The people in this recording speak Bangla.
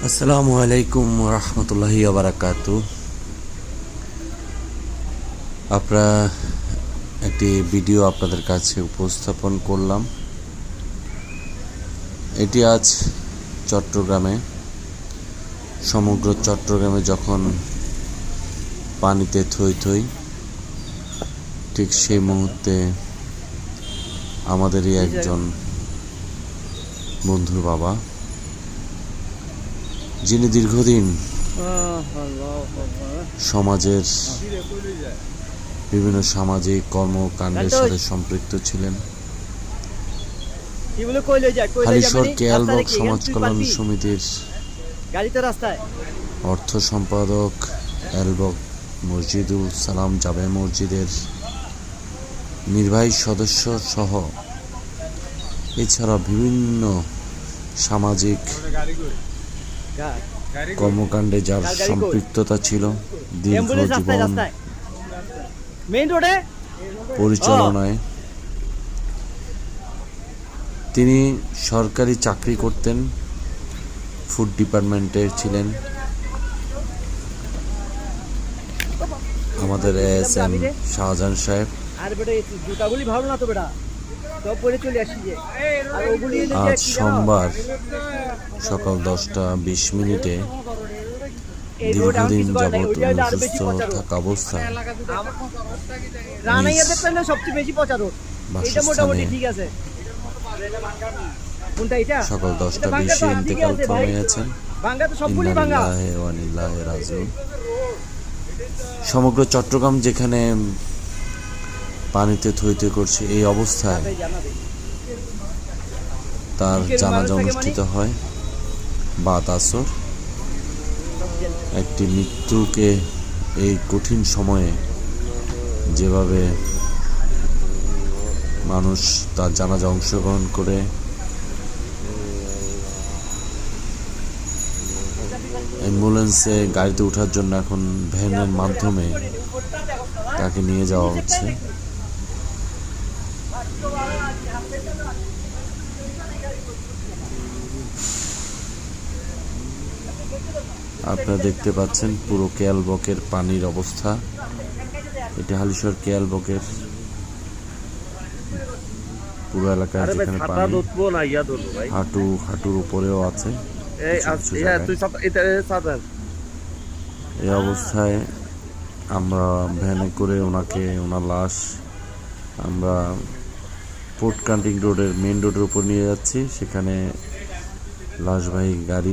আসসালামু আলাইকুম রহমতুল্লাহি বারাকাতু। আপনারা একটি ভিডিও আপনাদের কাছে উপস্থাপন করলাম। এটি আজ চট্টগ্রামে, সমগ্র চট্টগ্রামে যখন পানিতে থই থই, ঠিক সেই মুহূর্তে আমাদেরই একজন বন্ধুর বাবা, যিনি দীর্ঘদিন সমাজের বিভিন্ন সামাজিক কর্মকাণ্ডের সাথে সম্পৃক্ত ছিলেন। হালিশহর কেয়ালবক সমাজ কল্যাণ সমিতির অর্থ সম্পাদক, এলবক মসজিদুল সালাম জামে মসজিদের নির্বাহী সদস্য সহ এছাড়া বিভিন্ন সামাজিক কর্মকাণ্ডে যার সম্পৃক্ততা ছিল, দীর্ঘ জীবন পরিচালনায় তিনি সরকারি চাকরি করতেন, ফুড ডিপার্টমেন্টে ছিলেন। আমাদের এএসএম শাহজাহান সাহেব আজ সোমবার সকাল 10টা 20 মিনিটে দীর্ঘদিন যাবৎ অসুস্থ থাকা অবস্থায় সকাল 10টা 20 ইন্তেকাল ফরমিয়েছেন। ইন্নালিল্লাহি ওয়া ইন্না ইলাইহি রাজিউন। সমগ্র চট্টগ্রাম যেখানে পানিতে থইতে করছে, এই অবস্থায় তার জানাজা অনুষ্ঠিত হয় বাদ আসর। একটি মৃত্যুকে এই কঠিন সময়ে যেভাবে মানুষ তার জানাজা অংশগ্রহণ করে অ্যাম্বুলেন্সে গাড়িতে ওঠার জন্য এখন ভ্যানের মাধ্যমে তাকে নিয়ে যাওয়া হচ্ছে। আপনারা দেখতে পাচ্ছেন পুরো কেয়ালবকের পানির অবস্থা। এটা হালিশহর কেয়ালবকের পুরো এলাকায় যেখানে পানি হাঁটুর উপরেও আছে। এই অবস্থায় আমরা ভ্যানে করে ওনার লাশ আমরা পোর্ট কান্টিং রোডের মেইন রোডের উপর নিয়ে যাচ্ছি। সেখানে লাশবাহী গাড়ি